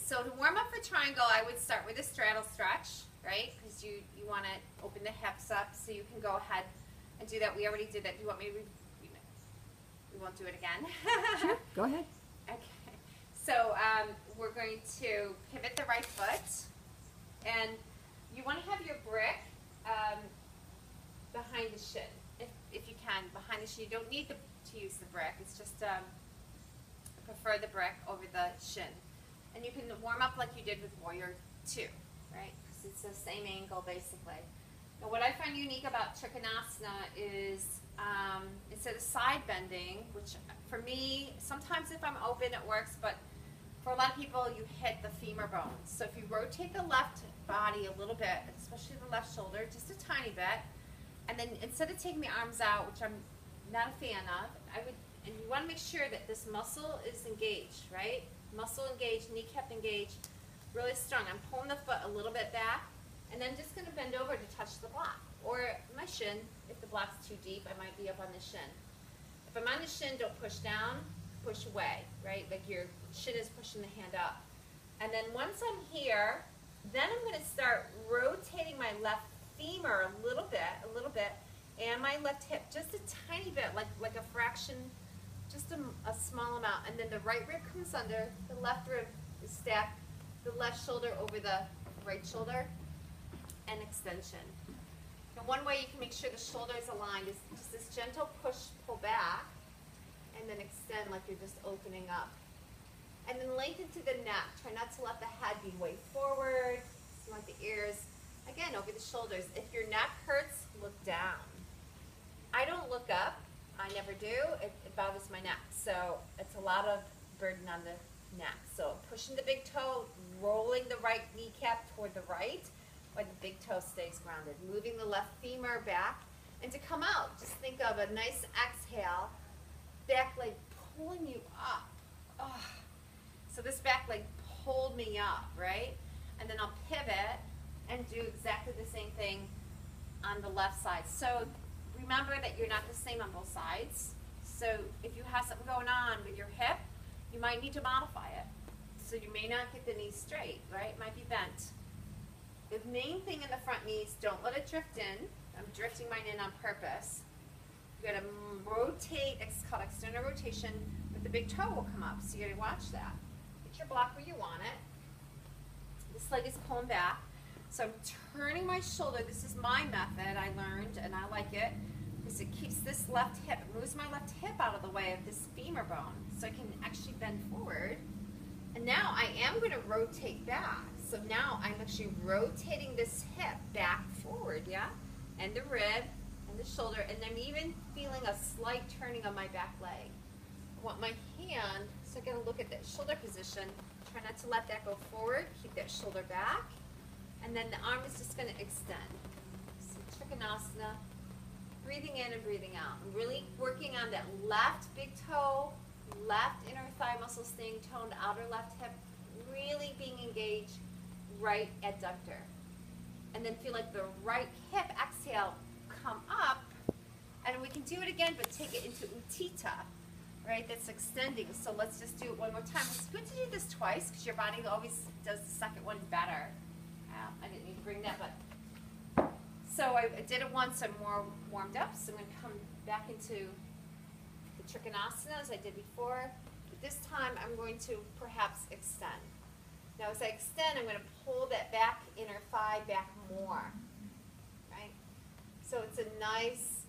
So to warm up for triangle, I would start with a straddle stretch, right? Because you want to open the hips up, so you can go ahead and do that. We already did that. Do you want me to? We won't do it again. Sure. Go ahead. Okay. So we're going to pivot the right foot, and you want to have your brick behind the shin, if you can, behind the shin. You don't need to use the brick. It's just I prefer the brick over the shin. And you can warm up like you did with Warrior 2, right? Because it's the same angle basically. Now what I find unique about Trikonasana is instead of side bending, which for me, sometimes if I'm open it works, but for a lot of people you hit the femur bones. So if you rotate the left body a little bit, especially the left shoulder, just a tiny bit, and then instead of taking the arms out, which I'm not a fan of, and you want to make sure that this muscle is engaged, right? Muscle engaged, kneecap engaged, really strong. I'm pulling the foot a little bit back, and then just going to bend over to touch the block. Or my shin, if the block's too deep, I might be up on the shin. If I'm on the shin, don't push down, push away, right? Like your shin is pushing the hand up. And then once I'm here, then I'm going to start rotating my left femur a little bit, and my left hip just a tiny bit, like a fraction, just a small amount. And then the right rib comes under, the left rib is stacked, the left shoulder over the right shoulder, and extension. Now one way you can make sure the shoulder is aligned is just this gentle push, pull back, and then extend like you're just opening up. And then lengthen to the neck. Try not to let the head be way forward. You want the ears, again, over the shoulders. If your neck hurts, look down. I don't look up. I never do. It bothers my neck. So it's a lot of burden on the neck. So pushing the big toe, rolling the right kneecap toward the right, while the big toe stays grounded. Moving the left femur back. And to come out, just think of a nice exhale. Back leg pulling you up. Oh. So this back leg pulled me up, right? And then I'll pivot and do exactly the same thing on the left side. So remember that you're not the same on both sides. So if you have something going on with your hip, you might need to modify it. So you may not get the knees straight, right? It might be bent. The main thing in the front knees, don't let it drift in. I'm drifting mine in on purpose. You're going to rotate, it's called external rotation, but the big toe will come up, so you got to watch that. Get your block where you want it. This leg is pulling back. So I'm turning my shoulder. This is my method I learned, and I like it, because it keeps this left hip, it moves my left hip out of the way of this femur bone, so I can actually bend forward. And now I am going to rotate back. So now I'm actually rotating this hip back forward, yeah? And the rib, and the shoulder, and I'm even feeling a slight turning on my back leg. I want my hand, so I got to look at that shoulder position. Try not to let that go forward. Keep that shoulder back. And then the arm is just going to extend. So Trikonasana, breathing in and breathing out. I'm really working on that left big toe, left inner thigh muscle staying toned, outer left hip really being engaged, right adductor. And then feel like the right hip, exhale, come up. And we can do it again, but take it into Utthita, right? That's extending. So let's just do it one more time. It's good to do this twice, because your body always does the second one better. I didn't need to bring that, but so I did it once. I'm more warmed up, so I'm going to come back into the Trikonasana as I did before. But this time I'm going to perhaps extend. Now as I extend, I'm going to pull that back inner thigh back more, right? So it's a nice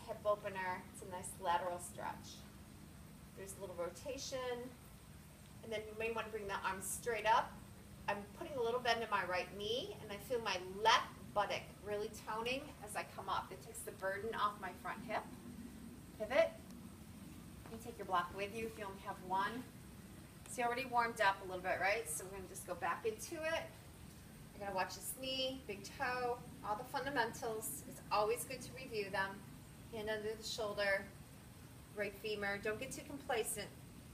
hip opener. It's a nice lateral stretch. There's a little rotation, and then you may want to bring the arms straight up. I'm putting a little bend in my right knee, and I feel my left buttock really toning as I come up. It takes the burden off my front hip. Pivot. You take your block with you if you only have one. So you already warmed up a little bit, right? So we're going to just go back into it. You're going to watch this knee, big toe, all the fundamentals. It's always good to review them. Hand under the shoulder, right femur. Don't get too complacent,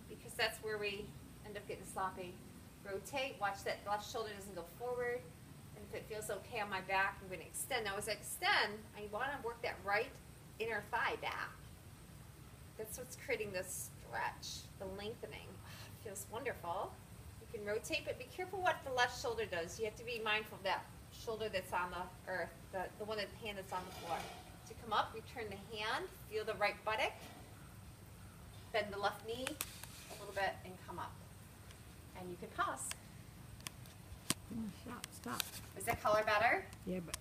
because that's where we end up getting sloppy. Rotate, watch that left shoulder doesn't go forward. And if it feels okay on my back, I'm going to extend. Now as I extend, I want to work that right inner thigh back. That's what's creating this stretch, the lengthening. It feels wonderful. You You can rotate, but be careful what the left shoulder does. You have to be mindful of that shoulder that's on the earth, the one, the hand that's on the floor. To come up, we turn the hand, feel the right buttock, bend the left knee a little bit, and come up. And you can pause. Stop. Is that color better? Yeah, but